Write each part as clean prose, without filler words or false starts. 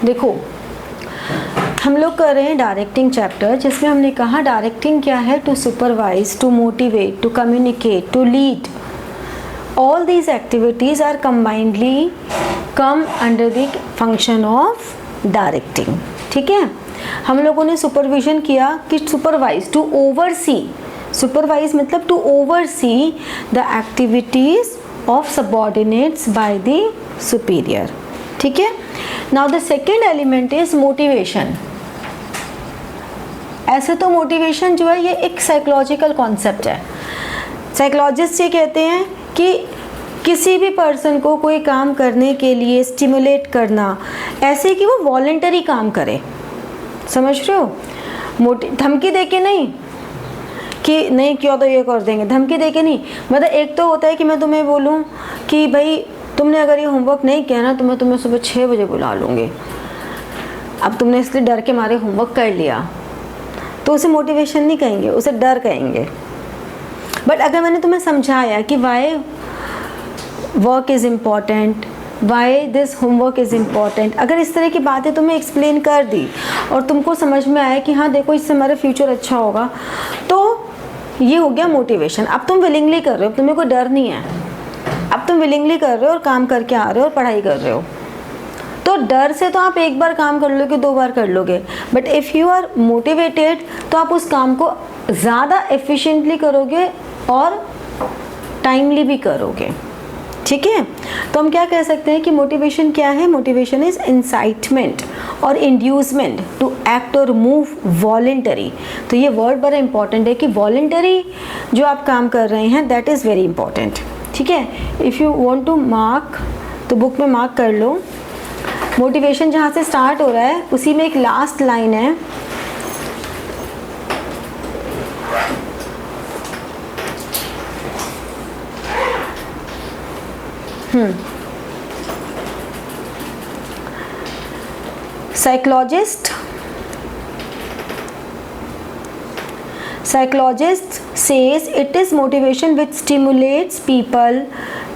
देखो हम लोग कर रहे हैं डायरेक्टिंग चैप्टर, जिसमें हमने कहा डायरेक्टिंग क्या है, to supervise, to motivate, to communicate, to lead, all these activities are combinedly come under the function of directing. ठीक है, हम लोगों ने सुपरविजन किया कि सुपरवाइज, टू ओवरसी, सुपरवाइज मतलब to oversee the activities of subordinates by the superior. ठीक है, now the second element is motivation. ऐसे तो मोटिवेशन जो है ये एक साइकोलॉजिकल कॉन्सेप्ट है। साइकोलॉजिस्ट ये कहते हैं कि किसी भी पर्सन को कोई काम करने के लिए स्टिमुलेट करना, ऐसे कि वो वॉलेंटरी काम करे, समझ रहे हो, धमकी दे के नहीं कि नहीं क्यों तो ये कर देंगे, धमकी दे के नहीं। मतलब एक तो होता है कि मैं तुम्हें बोलूँ कि भाई तुमने अगर ये होमवर्क नहीं किया ना तो मैं तुम्हें सुबह 6 बजे बुला लूँगी, अब तुमने इसलिए डर के मारे होमवर्क कर लिया, तो उसे मोटिवेशन नहीं कहेंगे, उसे डर कहेंगे। बट अगर मैंने तुम्हें समझाया कि why work is important, why this homework is important, अगर इस तरह की बातें तुम्हें एक्सप्लेन कर दी और तुमको समझ में आया कि हाँ देखो इससे हमारा फ्यूचर अच्छा होगा, तो ये हो गया मोटिवेशन। अब तुम विलिंगली कर रहे हो, तुम्हें कोई डर नहीं है, अब तुम विलिंगली कर रहे हो और काम करके आ रहे हो और पढ़ाई कर रहे हो। तो डर से तो आप एक बार काम कर लोगे, 2 बार कर लोगे, but if you are motivated तो आप उस काम को ज़्यादा एफिशिएंटली करोगे और टाइमली भी करोगे। ठीक है, तो हम क्या कह सकते हैं कि मोटिवेशन क्या है, मोटिवेशन इज इंसाइटमेंट और इंड्यूसमेंट टू एक्ट और मूव वॉलेंटरी। तो ये वर्ड बड़ा इंपॉर्टेंट है कि वॉलेंटरी जो आप काम कर रहे हैं दैट इज़ वेरी इंपॉर्टेंट। ठीक है, if you want to mark तो बुक में मार्क कर लो। मोटिवेशन जहाँ से स्टार्ट हो रहा है उसी में एक लास्ट लाइन है, Psychologist says it is motivation which stimulates people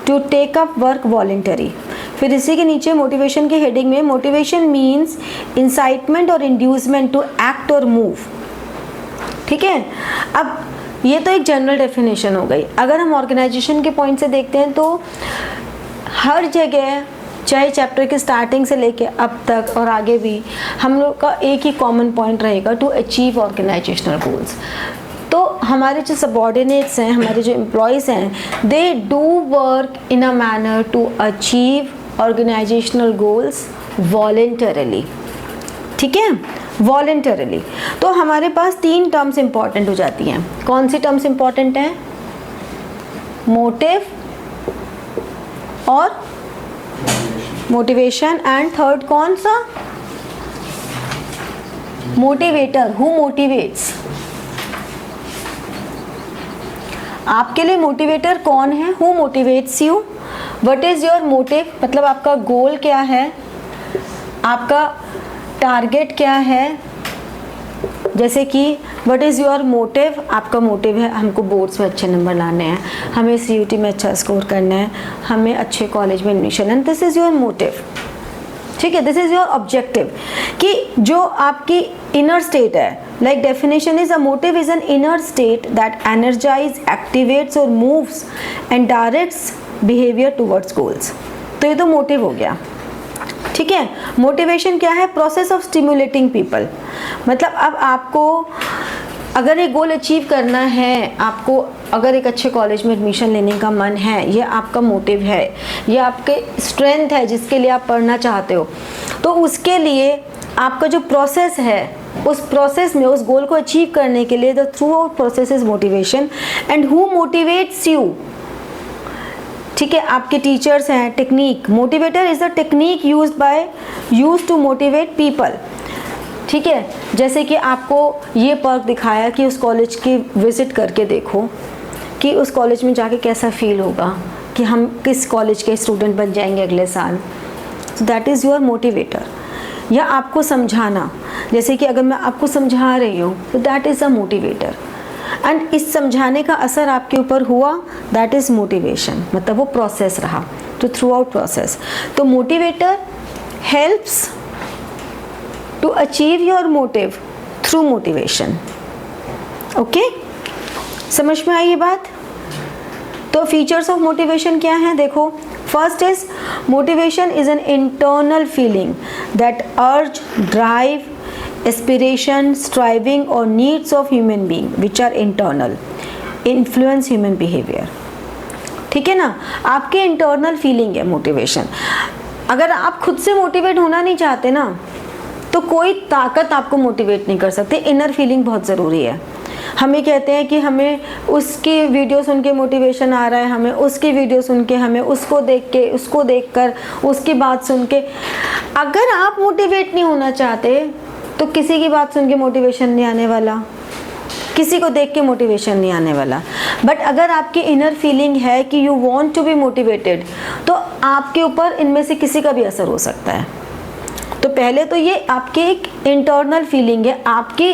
to take up work voluntary। फिर इसी के नीचे मोटिवेशन के हेडिंग में मोटिवेशन मीन्स इंसाइटमेंट और इंड्यूसमेंट टू एक्ट और मूव। ठीक है, अब ये तो एक जनरल डेफिनेशन हो गई। अगर हम ऑर्गेनाइजेशन के पॉइंट से देखते हैं तो हर जगह, चाहे चैप्टर के स्टार्टिंग से लेके अब तक और आगे भी, हम लोग का एक ही कॉमन पॉइंट रहेगा, टू अचीव ऑर्गेनाइजेशनल गोल्स। तो हमारे जो सबऑर्डिनेट्स हैं, हमारे जो एम्प्लॉयज़ हैं, they do work in a manner to achieve organisational goals voluntarily. ठीक है, वॉलेंटरली। तो हमारे पास 3 टर्म्स इंपॉर्टेंट हो जाती हैं। कौन सी टर्म्स इंपॉर्टेंट हैं? मोटिव और मोटिवेशन, एंड थर्ड कौन सा? Motivator, who motivates. आपके लिए मोटिवेटर कौन है? Who motivates you. What is your motive, मतलब आपका गोल क्या है, आपका टारगेट क्या है। जैसे कि व्हाट इज़ योर मोटिव, आपका मोटिव है हमको बोर्ड्स में अच्छे नंबर लाने हैं, हमें सीयूटी में अच्छा स्कोर करना है, हमें अच्छे कॉलेज में एडमिशन है, दिस इज़ योर मोटिव। ठीक है, दिस इज़ योर ऑब्जेक्टिव, कि जो आपकी इनर स्टेट है। Like definition is a motive is an inner state that energize, activates और moves and directs behaviour towards goals. तो ये तो मोटिव हो गया। ठीक है, मोटिवेशन क्या है? Process of stimulating people. मतलब अब आपको अगर एक गोल अचीव करना है, आपको अगर एक अच्छे कॉलेज में एडमिशन लेने का मन है, ये आपका मोटिव है, ये आपके स्ट्रेंथ है जिसके लिए आप पढ़ना चाहते हो, तो उसके लिए आपका जो प्रोसेस है, उस प्रोसेस में उस गोल को अचीव करने के लिए the throughout process is motivation. And who motivates you? ठीक है, आपके टीचर्स हैं, technique. Motivator is the technique used to motivate people. ठीक है, जैसे कि आपको ये पर्क दिखाया कि उस कॉलेज की विजिट करके देखो कि उस कॉलेज में जाके कैसा फील होगा, कि हम किस कॉलेज के स्टूडेंट बन जाएंगे अगले साल। So that is your motivator. या आपको समझाना, जैसे कि अगर मैं आपको समझा रही हूँ तो that is a motivator, and इस समझाने का असर आपके ऊपर हुआ, दैट इज़ मोटिवेशन। मतलब वो प्रोसेस रहा, तो थ्रू आउट प्रोसेस। तो motivator helps to achieve your motive through motivation. Okay, समझ में आई ये बात? तो फीचर्स ऑफ मोटिवेशन क्या है? देखो, first is motivation is an internal feeling that urge, drive, aspiration, striving और needs of human being which are internal, influence human behaviour. ठीक है ना, आपके इंटरनल फीलिंग है मोटिवेशन। अगर आप खुद से मोटिवेट होना नहीं चाहते ना, तो कोई ताकत आपको मोटिवेट नहीं कर सकती। इनर फीलिंग बहुत ज़रूरी है। हमें कहते हैं कि हमें उसकी वीडियो सुन के मोटिवेशन आ रहा है, हमें उसकी वीडियो सुन के, हमें उसको देख के, उसको देखकर, उसकी बात सुन के। अगर आप मोटिवेट नहीं होना चाहते तो किसी की बात सुन के मोटिवेशन नहीं आने वाला, किसी को देख के मोटिवेशन नहीं आने वाला। बट अगर आपकी इनर फीलिंग है कि you want to be motivated, तो आपके ऊपर इनमें से किसी का भी असर हो सकता है। तो पहले तो ये आपकी एक इंटरनल फीलिंग है, आपकी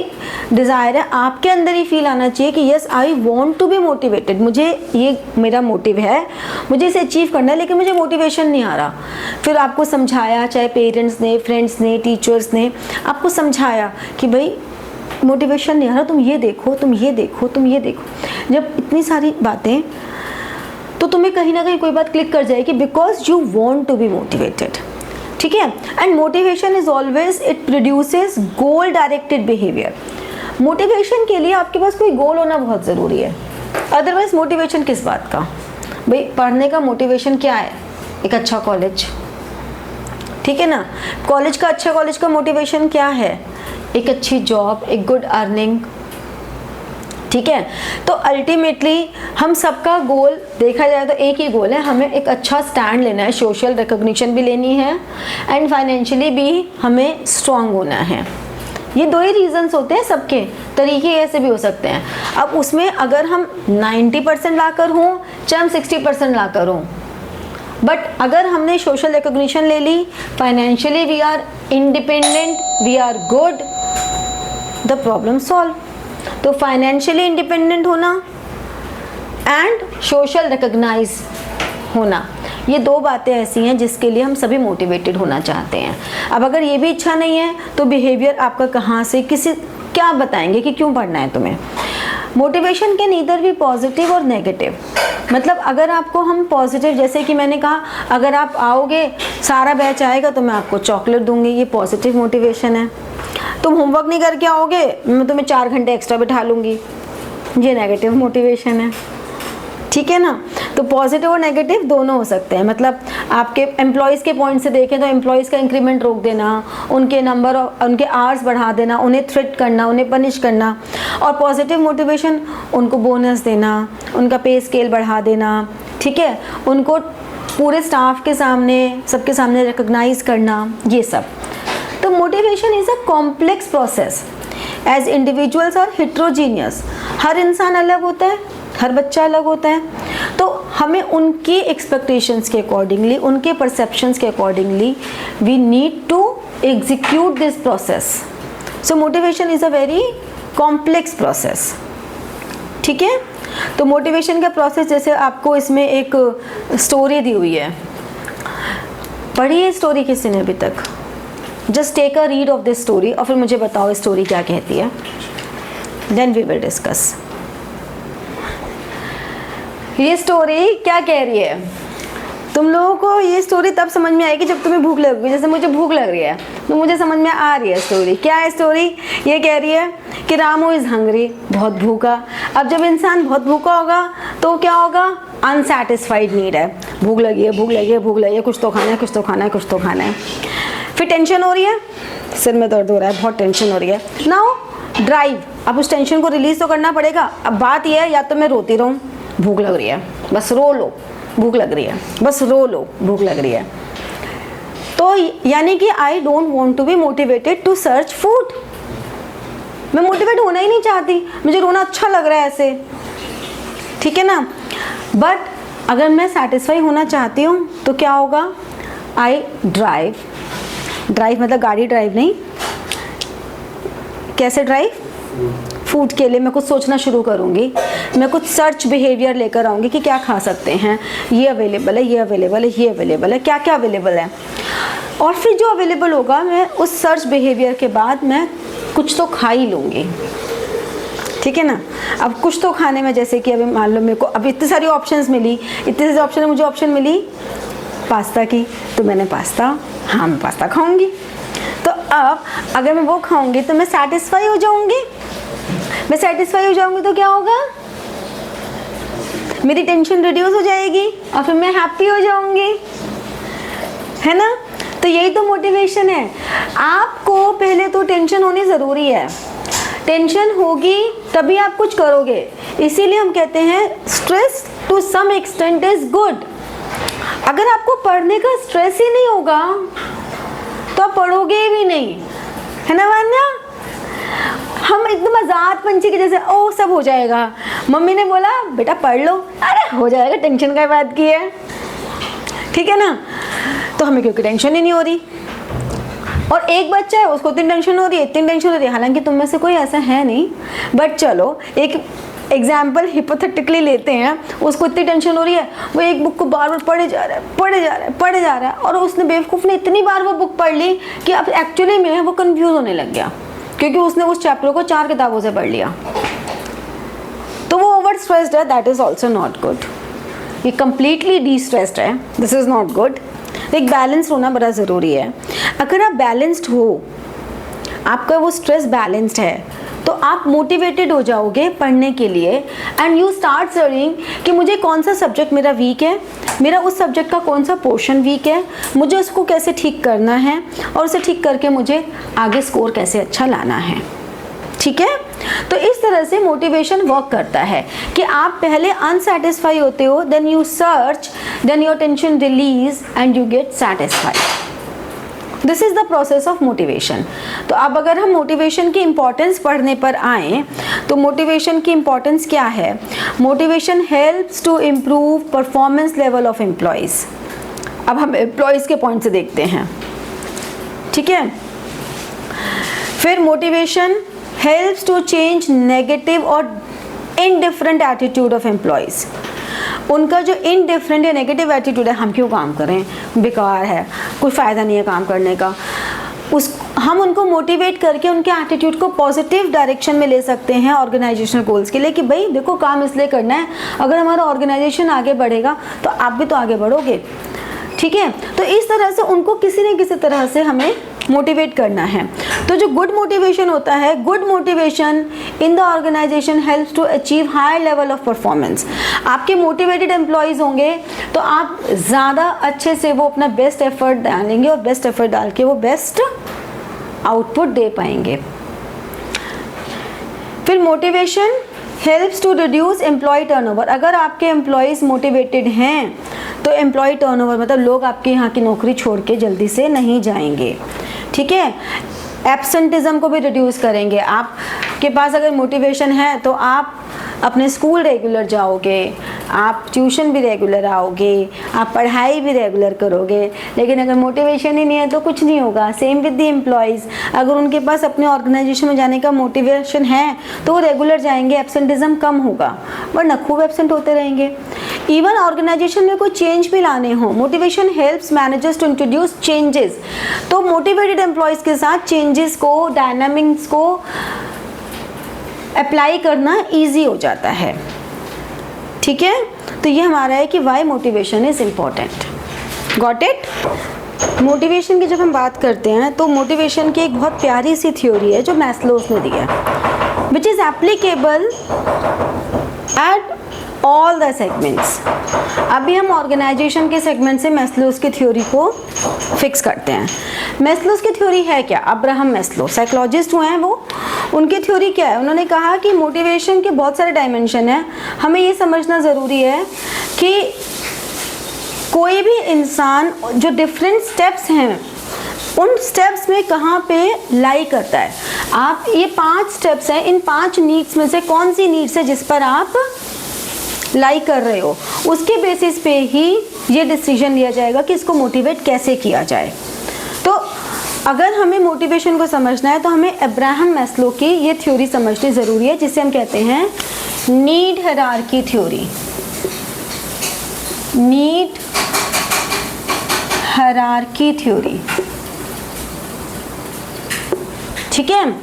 डिज़ायर है, आपके अंदर ही फील आना चाहिए कि yes I want to be motivated, मुझे ये मेरा मोटिव है, मुझे इसे अचीव करना है, लेकिन मुझे मोटिवेशन नहीं आ रहा। फिर आपको समझाया, चाहे पेरेंट्स ने, फ्रेंड्स ने, टीचर्स ने आपको समझाया कि भाई मोटिवेशन नहीं आ रहा, तुम ये देखो, तुम ये देखो, तुम ये देखो। जब इतनी सारी बातें, तो तुम्हें कहीं ना कहीं कोई बात क्लिक कर जाएगी, because you want to be motivated. ठीक है, and motivation is always, it produces goal directed behaviour. Motivation के लिए आपके पास कोई गोल होना बहुत ज़रूरी है, अदरवाइज मोटिवेशन किस बात का? भाई पढ़ने का मोटिवेशन क्या है? एक अच्छा कॉलेज, ठीक है ना। कॉलेज का, अच्छा कॉलेज का मोटिवेशन क्या है? एक अच्छी जॉब, एक गुड अर्निंग। ठीक है, तो अल्टीमेटली हम सबका गोल देखा जाए तो एक ही गोल है, हमें एक अच्छा स्टैंड लेना है, सोशल रिकॉग्निशन भी लेनी है एंड फाइनेंशियली भी हमें स्ट्रांग होना है। ये दो ही रीजंस होते हैं, सबके तरीके ऐसे भी हो सकते हैं। अब उसमें अगर हम 90% लाकर हों, चाहे हम 60% लाकर हों, बट अगर हमने सोशल रिकॉग्निशन ले ली, financially we are independent, we are good, the problem solve. तो फाइनेंशियली इंडिपेंडेंट होना एंड सोशल रिकॉग्नाइज होना, ये दो बातें ऐसी हैं जिसके लिए हम सभी मोटिवेटेड होना चाहते हैं। अब अगर ये भी इच्छा नहीं है तो बिहेवियर आपका कहाँ से, किसी क्या बताएंगे कि क्यों पढ़ना है तुम्हें? मोटिवेशन के नीदर भी पॉजिटिव और नेगेटिव। मतलब अगर आपको हम पॉजिटिव, जैसे कि मैंने कहा, अगर आप आओगे, सारा बैच आएगा तो मैं आपको चॉकलेट दूंगी, ये पॉजिटिव मोटिवेशन है। तुम होमवर्क नहीं करके आओगे, मैं तुम्हें 4 घंटे एक्स्ट्रा बिठा लूँगी, ये नेगेटिव मोटिवेशन है। ठीक है ना, तो पॉजिटिव और नेगेटिव दोनों हो सकते हैं। मतलब आपके एम्प्लॉयज़ के पॉइंट से देखें तो एम्प्लॉयज़ का इंक्रीमेंट रोक देना, उनके नंबर, उनके आवर्स बढ़ा देना, उन्हें थ्रेट करना, उन्हें पनिश करना। और पॉजिटिव मोटिवेशन, उनको बोनस देना, उनका पे स्केल बढ़ा देना, ठीक है, उनको पूरे स्टाफ के सामने, सबके सामने रिकॉग्नाइज करना, ये सब। तो motivation is a complex process, as individuals are heterogeneous. हर इंसान अलग होता है, हर बच्चा अलग होता है, तो हमें उनकी एक्सपेक्टेशंस के अकॉर्डिंगली, उनके परसेप्शंस के accordingly we need to execute this process. So motivation is a very complex process. ठीक है, तो मोटिवेशन का प्रोसेस, जैसे आपको इसमें एक स्टोरी दी हुई है, पढ़ी है स्टोरी किसी ने अभी तक? Just take a read of this story और फिर मुझे बताओ स्टोरी क्या कहती है, देन वी विल डिस्कस। ये स्टोरी क्या कह रही है? तुम लोगों को ये स्टोरी तब समझ में आएगी जब तुम्हें भूख लगेगी। जैसे मुझे भूख लग रही है तो मुझे समझ में आ रही है स्टोरी। क्या है स्टोरी? ये कह रही है कि रामू इज़ हंग्री, बहुत भूखा। अब जब इंसान बहुत भूखा होगा तो क्या होगा? अनसेटिस्फाइड नीड है, भूख लगी है, भूख लगी है, भूख लगी है, कुछ तो खाना है, कुछ तो खाना है, कुछ तो खाना है। फिर टेंशन हो रही है, सिर में दर्द हो रहा है, बहुत टेंशन हो रही है। नाउ ड्राइव, अब उस टेंशन को रिलीज तो करना पड़ेगा। अब बात यह है, या तो मैं रोती रहूँ, भूख लग रही है, बस रो लो, भूख लग रही है, बस रो लो, भूख लग रही है। तो यानी कि I don't want to be motivated to search food. मैं मोटिवेट होना ही नहीं चाहती, मुझे रोना अच्छा लग रहा है ऐसे, ठीक है ना। बट अगर मैं सेटिस्फाई होना चाहती हूँ तो क्या होगा? I drive. ड्राइव मतलब गाड़ी ड्राइव नहीं, कैसे ड्राइव? फूड के लिए मैं कुछ सोचना शुरू करूँगी, मैं कुछ सर्च बिहेवियर लेकर आऊँगी कि क्या खा सकते हैं, ये अवेलेबल है, ये अवेलेबल है, ये अवेलेबल है, क्या क्या अवेलेबल है। और फिर जो अवेलेबल होगा मैं उस सर्च बिहेवियर के बाद मैं कुछ तो खा ही लूँगी, ठीक है ना। अब कुछ तो खाने में, जैसे कि अभी मान लो मेरे को अब इतनी सारी ऑप्शंस मिली, इतने सारे ऑप्शन, मुझे ऑप्शन मिली पास्ता की, तो मैंने पास्ता, हाँ मैं पास्ता खाऊंगी। तो अब अगर मैं वो खाऊंगी तो मैं सेटिस्फाई हो जाऊंगी, मैं सेटिस्फाई हो जाऊंगी तो क्या होगा, मेरी टेंशन रिड्यूस हो जाएगी और फिर मैं हैप्पी हो जाऊंगी, है ना। तो यही तो मोटिवेशन है। आपको पहले तो टेंशन होनी ज़रूरी है, टेंशन होगी तभी आप कुछ करोगे। इसीलिए हम कहते हैं stress to some extent is good. अगर आपको पढ़ने का स्ट्रेस ही नहीं होगा तो आप पढ़ोगे भी नहीं, है ना वान्या। हम एकदम आजाद पंछी के जैसे, ओ सब हो जाएगा, मम्मी ने बोला बेटा पढ़ लो, अरे हो जाएगा, टेंशन का बात की है, ठीक है ना। तो हमें क्योंकि टेंशन ही नहीं हो रही, और एक बच्चा है उसको इतनी टेंशन हो रही है, इतनी टेंशन हो रही है, हालांकि तुम में से कोई ऐसा है नहीं, बट चलो एक एग्जाम्पल हिपोथेटिकली लेते हैं, उसको इतनी टेंशन हो रही है, वो एक बुक को बार बार पढ़े जा रहा है, और उसने बेवकूफ़ ने इतनी बार वो बुक पढ़ ली कि अब एक्चुअली में वो कंफ्यूज होने लग गया, क्योंकि उसने उस चैप्टर को 4 किताबों से पढ़ लिया, तो वो ओवर स्ट्रेस्ड है। That is also not good. ये कंप्लीटली डी स्ट्रेस्ड है, दिस इज नॉट गुड। एक बैलेंस होना बड़ा ज़रूरी है। अगर आप बैलेंस्ड हो, आपका वो स्ट्रेस बैलेंस्ड है, तो आप मोटिवेटेड हो जाओगे पढ़ने के लिए, एंड यू स्टार्ट स्टडीइंग कि मुझे कौन सा सब्जेक्ट मेरा वीक है, मेरा उस सब्जेक्ट का कौन सा पोर्शन वीक है, मुझे उसको कैसे ठीक करना है, और उसे ठीक करके मुझे आगे स्कोर कैसे अच्छा लाना है, ठीक है। तो इस तरह से मोटिवेशन वर्क करता है कि आप पहले अनसेटिस्फाई होते हो, then you search, then your tension release and you get satisfied. This is the process of motivation. तो अब अगर हम मोटिवेशन की इंपॉर्टेंस पढ़ने पर आए, तो मोटिवेशन की इंपॉर्टेंस क्या है। Motivation helps to improve performance level of employees. अब हम एम्प्लॉयज़ के पॉइंट से देखते हैं, ठीक है। फिर motivation helps to change negative और indifferent attitude of employees। उनका जो indifferent या negative attitude है, हम क्यों काम करें, बेकार है, कोई फ़ायदा नहीं है काम करने का, हम उनको मोटिवेट करके उनके एटीट्यूड को पॉजिटिव डायरेक्शन में ले सकते हैं ऑर्गेनाइजेशनल गोल्स के लिए, कि भाई देखो काम इसलिए करना है, अगर हमारा ऑर्गेनाइजेशन आगे बढ़ेगा तो आप भी तो आगे बढ़ोगे, ठीक है। तो इस तरह से उनको किसी न किसी तरह से हमें मोटिवेट करना है। तो जो गुड मोटिवेशन होता है, good motivation in the organisation helps to achieve high level of performance. आपके मोटिवेटेड एम्प्लॉयज़ होंगे तो आप ज़्यादा अच्छे से वो अपना बेस्ट एफर्ट डालेंगे, और बेस्ट एफर्ट डाल के वो बेस्ट आउटपुट दे पाएंगे। फिर motivation helps to reduce employee turnover. अगर आपके एम्प्लॉयज़ मोटिवेटेड हैं तो एम्प्लॉय टर्नओवर मतलब लोग आपके यहाँ की नौकरी छोड़ के जल्दी से नहीं जाएंगे, ठीक है। एब्सेंटिज्म को भी रिड्यूस करेंगे। आपके पास अगर मोटिवेशन है तो आप अपने स्कूल रेगुलर जाओगे, आप ट्यूशन भी रेगुलर आओगे, आप पढ़ाई भी रेगुलर करोगे। लेकिन अगर मोटिवेशन ही नहीं है तो कुछ नहीं होगा। सेम विद द एम्प्लॉयज़, अगर उनके पास अपने ऑर्गेनाइजेशन में जाने का मोटिवेशन है तो वो रेगुलर जाएंगे, एब्सेंटिज्म कम होगा, वरना खूब एब्सेंट होते रहेंगे। इवन ऑर्गेनाइजेशन में कोई चेंज भी लाने हो, motivation helps managers to introduce changes. तो मोटिवेटेड एम्प्लॉयज़ के साथ चेंजेस को, डायनामिक्स को अप्लाई करना इजी हो जाता है, ठीक है। तो ये हमारा है कि why motivation is important. Got it. Motivation की जब हम बात करते हैं तो मोटिवेशन की एक बहुत प्यारी सी थ्योरी है जो मैस्लोस ने दी है, which is applicable at all the segments. अभी हम ऑर्गेनाइजेशन के सेगमेंट से मैस्लोस की थ्योरी को फिक्स करते हैं। मैस्लोस की थ्योरी है क्या? अब्राहम मैस्लो साइकोलॉजिस्ट हुए हैं वो, उनकी थ्योरी क्या है? उन्होंने कहा कि मोटिवेशन के बहुत सारे डायमेंशन हैं। हमें ये समझना ज़रूरी है कि कोई भी इंसान जो डिफरेंट स्टेप्स हैं उन स्टेप्स में कहाँ पे लाई करता है। आप ये 5 स्टेप्स हैं, इन 5 नीड्स में से कौन सी नीड्स है जिस पर आप लाई कर रहे हो, उसके बेसिस पे ही ये डिसीजन लिया जाएगा कि इसको मोटिवेट कैसे किया जाए। तो अगर हमें मोटिवेशन को समझना है तो हमें अब्राहम मैस्लो की ये थ्योरी समझनी ज़रूरी है, जिसे हम कहते हैं need hierarchy theory. Need hierarchy theory. ठीक है,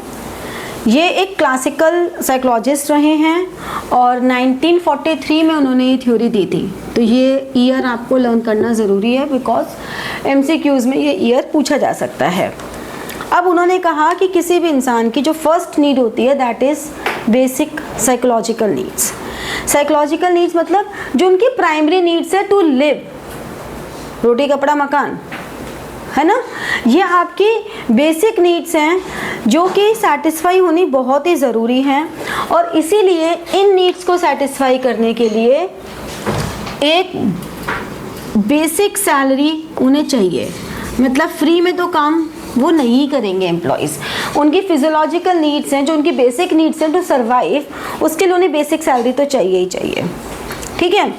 ये एक क्लासिकल साइकोलॉजिस्ट रहे हैं और 1943 में उन्होंने ये थ्योरी दी थी। तो ये ईयर आपको लर्न करना ज़रूरी है बिकॉज MCQs में ये ईयर पूछा जा सकता है। अब उन्होंने कहा कि किसी भी इंसान की जो फर्स्ट नीड होती है that is basic psychological needs. Psychological needs मतलब जो उनकी प्राइमरी नीड्स है टू लिव, रोटी कपड़ा मकान, है ना, ये आपकी बेसिक नीड्स हैं जो कि सेटिस्फाई होनी बहुत ही ज़रूरी हैं। और इसीलिए इन नीड्स को सेटिस्फाई करने के लिए एक बेसिक सैलरी उन्हें चाहिए। मतलब फ्री में तो काम वो नहीं करेंगे एम्प्लॉयज़, उनकी फिजियोलॉजिकल नीड्स हैं, जो उनकी बेसिक नीड्स हैं टू सर्वाइव, उसके लिए उन्हें बेसिक सैलरी तो चाहिए ही चाहिए। ठीक है,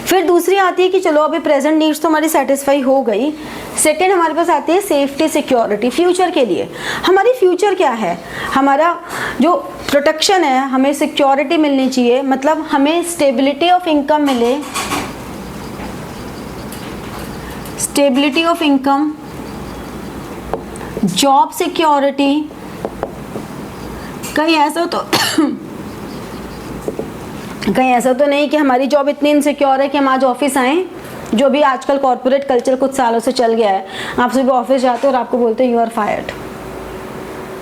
फिर दूसरी आती है कि चलो अभी प्रेजेंट नीड्स तो हमारी सेटिस्फाई हो गई। सेकेंड हमारे पास आती है सेफ्टी सिक्योरिटी, फ्यूचर के लिए। हमारी फ्यूचर क्या है, हमारा जो प्रोटेक्शन है, हमें सिक्योरिटी मिलनी चाहिए, मतलब हमें स्टेबिलिटी ऑफ इनकम मिले, stability of income, job security. कहीं ऐसा तो नहीं कि हमारी जॉब इतनी इनसिक्योर है कि हम आज ऑफिस आएँ, जो भी आजकल कॉर्पोरेट कल्चर कुछ सालों से चल गया है। आप सुबह ऑफिस जाते हो और आपको बोलते हैं यू आर फायर्ड।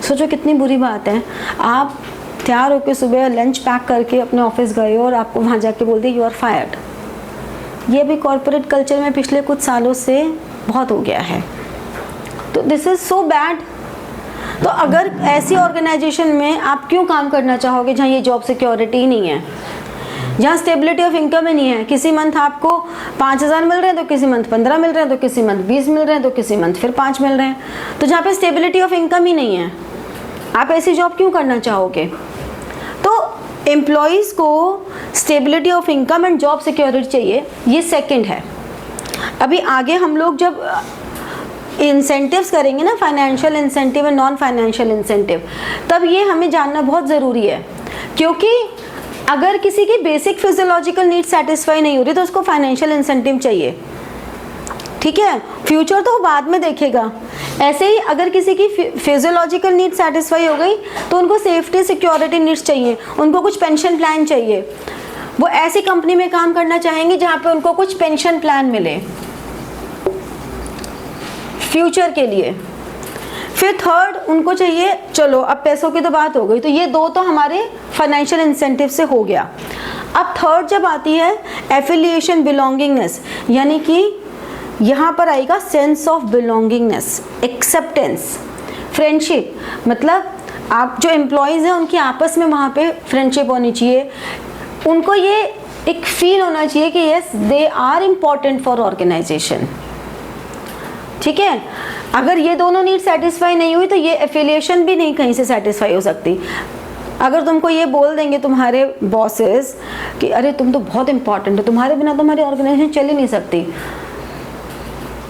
सोचो कितनी बुरी बात है, आप तैयार होकर सुबह लंच पैक करके अपने ऑफिस गए और आपको वहाँ जाके बोलते यू आर फायर्ड। ये भी कॉर्पोरेट कल्चर में पिछले कुछ सालों से बहुत हो गया है। तो दिस इज़ सो बैड। तो अगर ऐसी ऑर्गेनाइजेशन में आप क्यों काम करना चाहोगे जहाँ ये जॉब सिक्योरिटी ही नहीं है, जहाँ स्टेबिलिटी ऑफ इनकम ही नहीं है। किसी मंथ आपको 5,000 मिल रहे हैं तो किसी मंथ 15 मिल रहे हैं तो किसी मंथ 20 मिल रहे हैं तो किसी मंथ फिर 5 मिल रहे हैं। तो जहाँ पे स्टेबिलिटी ऑफ इनकम ही नहीं है, आप ऐसी जॉब क्यों करना चाहोगे। तो एम्प्लॉयज़ को stability of income and job security चाहिए, ये सेकेंड है। अभी आगे हम लोग जब इंसेंटिव्स करेंगे ना, financial incentive and non financial incentive, तब ये हमें जानना बहुत ज़रूरी है। क्योंकि अगर किसी की बेसिक फिजियोलॉजिकल नीड सेटिस्फाई नहीं हो रही तो उसको फाइनेंशियल इंसेंटिव चाहिए। ठीक है, फ्यूचर तो बाद में देखेगा। ऐसे ही अगर किसी की फिजियोलॉजिकल नीड सेटिस्फाई हो गई तो उनको सेफ्टी सिक्योरिटी नीड्स चाहिए, उनको कुछ पेंशन प्लान चाहिए। वो ऐसी कंपनी में काम करना चाहेंगे जहाँ पे उनको कुछ पेंशन प्लान मिले फ्यूचर के लिए। फिर थर्ड उनको चाहिए, चलो अब पैसों की तो बात हो गई, तो ये दो तो हमारे फाइनेंशियल इंसेंटिव से हो गया। अब थर्ड जब आती है एफिलिएशन बिलोंगिंगनेस, यानी कि यहाँ पर आएगा sense of belongingness, acceptance, friendship. मतलब आप जो एम्प्लॉयज़ हैं उनकी आपस में वहाँ पे फ्रेंडशिप होनी चाहिए, उनको ये एक फील होना चाहिए कि yes they are important for organisation. ठीक है, अगर ये दोनों नीड सेटिस्फाई नहीं हुई तो ये एफिलिएशन भी नहीं कहीं से सेटिस्फाई हो सकती। अगर तुमको ये बोल देंगे तुम्हारे बॉसेस कि अरे तुम तो बहुत इंपॉर्टेंट हो, तुम्हारे बिना तो हमारी ऑर्गेनाइजेशन चल ही नहीं सकती,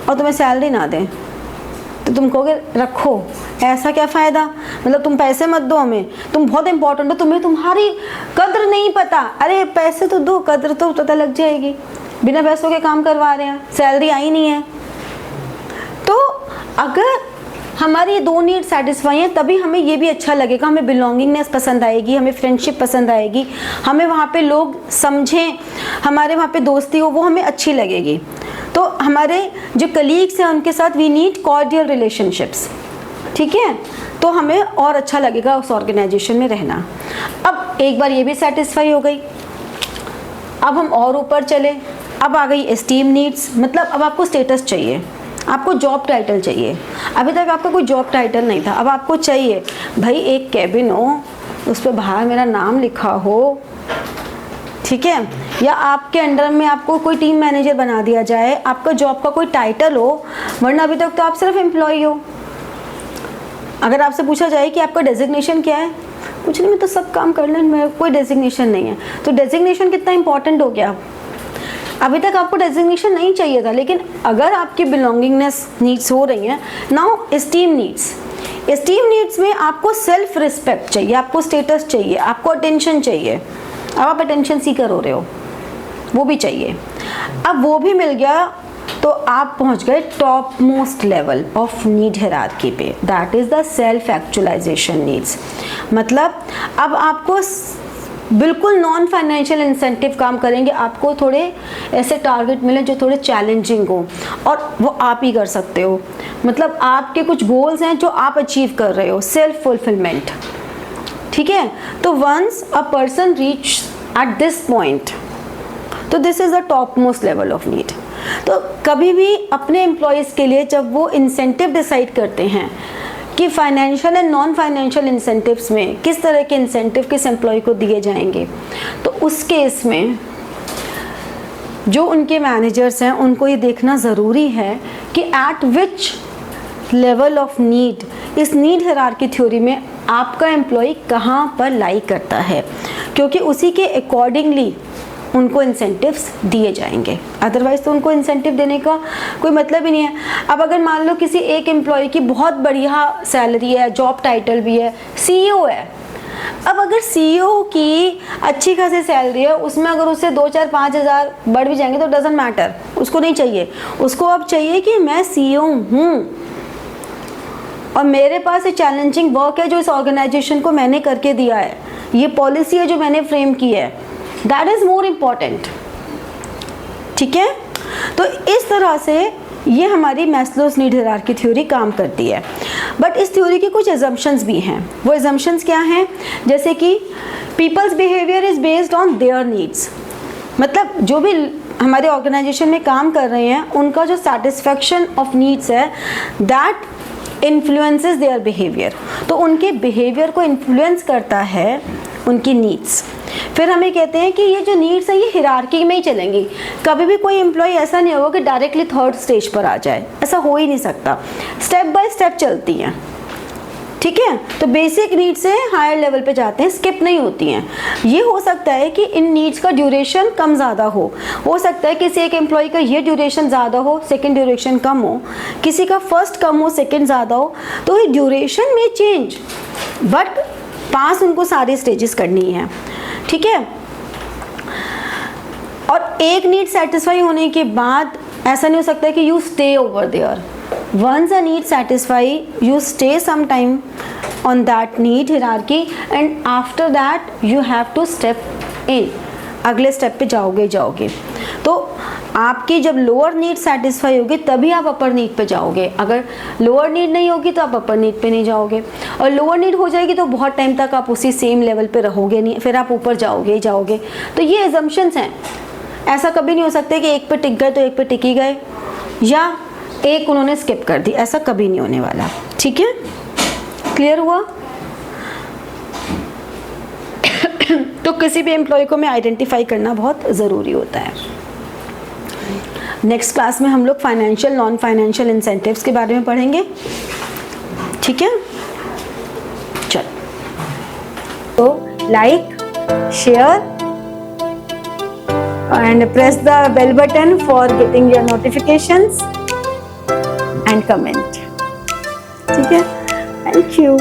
और तुम्हें सैलरी ना दें, तो तुम कहोगे रखो, ऐसा क्या फ़ायदा, मतलब तुम पैसे मत दो हमें, तुम बहुत इंपॉर्टेंट हो, तुम्हें तुम्हारी कद्र नहीं पता। अरे पैसे तो दो, कद्र तो पता लग जाएगी। बिना पैसों के काम करवा रहे हैं, सैलरी आई नहीं है। तो अगर हमारी ये दो नीड सेटिस्फाई हैं तभी हमें ये भी अच्छा लगेगा, हमें बिलोंगिंगनेस पसंद आएगी, हमें फ्रेंडशिप पसंद आएगी, हमें वहाँ पे लोग समझें, हमारे वहाँ पे दोस्ती हो, वो हमें अच्छी लगेगी। तो हमारे जो कलीग्स हैं उनके साथ वी नीड कॉर्डियल रिलेशनशिप्स। ठीक है, तो हमें और अच्छा लगेगा उस ऑर्गेनाइजेशन में रहना। अब एक बार ये भी सेटिस्फाई हो गई, अब हम और ऊपर चले। अब आ गई एस्टीम नीड्स, मतलब अब आपको स्टेटस चाहिए, आपको जॉब टाइटल चाहिए। अभी तक आपका कोई जॉब टाइटल नहीं था, अब आपको चाहिए भाई एक कैबिन हो, उस पर बाहर मेरा नाम लिखा हो, ठीक है, या आपके अंडर में आपको कोई टीम मैनेजर बना दिया जाए, आपका जॉब का कोई टाइटल हो, वरना अभी तक तो आप सिर्फ एम्प्लॉय हो। अगर आपसे पूछा जाए कि आपका डेजिग्नेशन क्या है, कुछ नहीं, मैं तो सब काम कर लूँ, मेरा कोई डेजिग्नेशन नहीं है। तो डेजिग्नेशन कितना इंपॉर्टेंट हो गया। अभी तक आपको डेजिग्नेशन नहीं चाहिए था, लेकिन अगर आपकी बिलोंगिंगनेस नीड्स हो रही हैं, now esteem needs. Esteem needs में आपको सेल्फ रिस्पेक्ट चाहिए, आपको स्टेटस चाहिए, आपको अटेंशन चाहिए। अब आप अटेंशन सीकर हो रहे हो, वो भी चाहिए। अब वो भी मिल गया तो आप पहुंच गए top most level of need hierarchy पे, that is the self actualisation needs. मतलब अब आपको बिल्कुल नॉन फाइनेंशियल इंसेंटिव काम करेंगे, आपको थोड़े ऐसे टारगेट मिले जो थोड़े चैलेंजिंग हो और वो आप ही कर सकते हो। मतलब आपके कुछ गोल्स हैं जो आप अचीव कर रहे हो, सेल्फ फुलफिलमेंट, ठीक है। तो once a person reach at this point, तो this is the top most level of need. तो कभी भी अपने एम्प्लॉयज़ के लिए जब वो इंसेंटिव डिसाइड करते हैं कि financial and non financial incentives में किस तरह के इंसेंटिव किस एम्प्लॉय को दिए जाएंगे, तो उस केस में जो उनके मैनेजर्स हैं उनको ये देखना ज़रूरी है कि eight which level of need, इस नीड हायरार्की थ्योरी में आपका एम्प्लॉय कहाँ पर लाई करता है, क्योंकि उसी के अकॉर्डिंगली उनको इंसेंटिव्स दिए जाएंगे। अदरवाइज तो उनको इंसेंटिव देने का कोई मतलब ही नहीं है। अब अगर मान लो किसी एक एम्प्लॉय की बहुत बढ़िया सैलरी है, जॉब टाइटल भी है, सीईओ है, अब अगर सीईओ की अच्छी खासी सैलरी है, उसमें अगर उससे 2, 4, 5 हज़ार बढ़ भी जाएंगे तो डजंट मैटर, उसको नहीं चाहिए। उसको अब चाहिए कि मैं सीईओ हूँ और मेरे पास एक चैलेंजिंग वर्क है जो इस ऑर्गेनाइजेशन को मैंने करके दिया है, ये पॉलिसी है जो मैंने फ्रेम की है, दैट इज मोर इम्पॉर्टेंट, ठीक है। तो इस तरह से ये हमारी मैस्लोस नीड हायरार्की थ्योरी काम करती है। बट इस थ्योरी की कुछ एजम्पशंस भी हैं। वो एजम्पशंस क्या हैं? जैसे कि peoples behaviour is based on their needs, मतलब जो भी हमारे ऑर्गेनाइजेशन में काम कर रहे हैं उनका जो सेटिस्फैक्शन ऑफ नीड्स है दैट इन्फ्लुएंसेस देयर बिहेवियर। तो उनके बिहेवियर को इन्फ्लुएंस करता है उनकी नीड्स। फिर हमें कहते हैं कि ये जो नीड्स हैं ये हिरार्की में ही चलेंगी, कभी भी कोई एम्प्लॉय ऐसा नहीं होगा कि डायरेक्टली थर्ड स्टेज पर आ जाए, ऐसा हो ही नहीं सकता, स्टेप बाय स्टेप चलती हैं, ठीक है। तो बेसिक नीड्स से हायर लेवल पे जाते हैं, स्किप नहीं होती हैं। ये हो सकता है कि इन नीड्स का ड्यूरेशन कम ज़्यादा हो सकता है किसी एक एम्प्लॉय का ये ड्यूरेशन ज़्यादा हो, सेकेंड ड्यूरेशन कम हो, किसी का फर्स्ट कम हो, सेकेंड ज़्यादा हो, तो ये ड्यूरेशन में चेंज, बट पास उनको सारी स्टेजेस करनी है, ठीक है। और एक नीड सेटिस्फाई होने के बाद ऐसा नहीं हो सकता कि you stay over there. Once a need satisfy, you stay some time on that need hierarchy and after that you have to step in, अगले स्टेप पे जाओगे। तो आपकी जब लोअर नीड सेटिस्फाई होगी तभी आप अपर नीड पे जाओगे, अगर लोअर नीड नहीं होगी तो आप अपर नीड पे नहीं जाओगे, और लोअर नीड हो जाएगी तो बहुत टाइम तक आप उसी सेम लेवल पे रहोगे नहीं, फिर आप ऊपर जाओगे। तो ये एजम्पशंस हैं, ऐसा कभी नहीं हो सकता कि एक पे टिक गए तो एक पे टिक ही गए, या एक उन्होंने स्किप कर दी, ऐसा कभी नहीं होने वाला, ठीक है। क्लियर हुआ? तो किसी भी एम्प्लॉय को मैं आइडेंटिफाई करना बहुत ज़रूरी होता है। नेक्स्ट क्लास में हम लोग फाइनेंशियल नॉन फाइनेंशियल इंसेंटिव्स के बारे में पढ़ेंगे, ठीक है। चल, तो like, share and press the bell button for getting your notifications and comment, ठीक है। Thank you.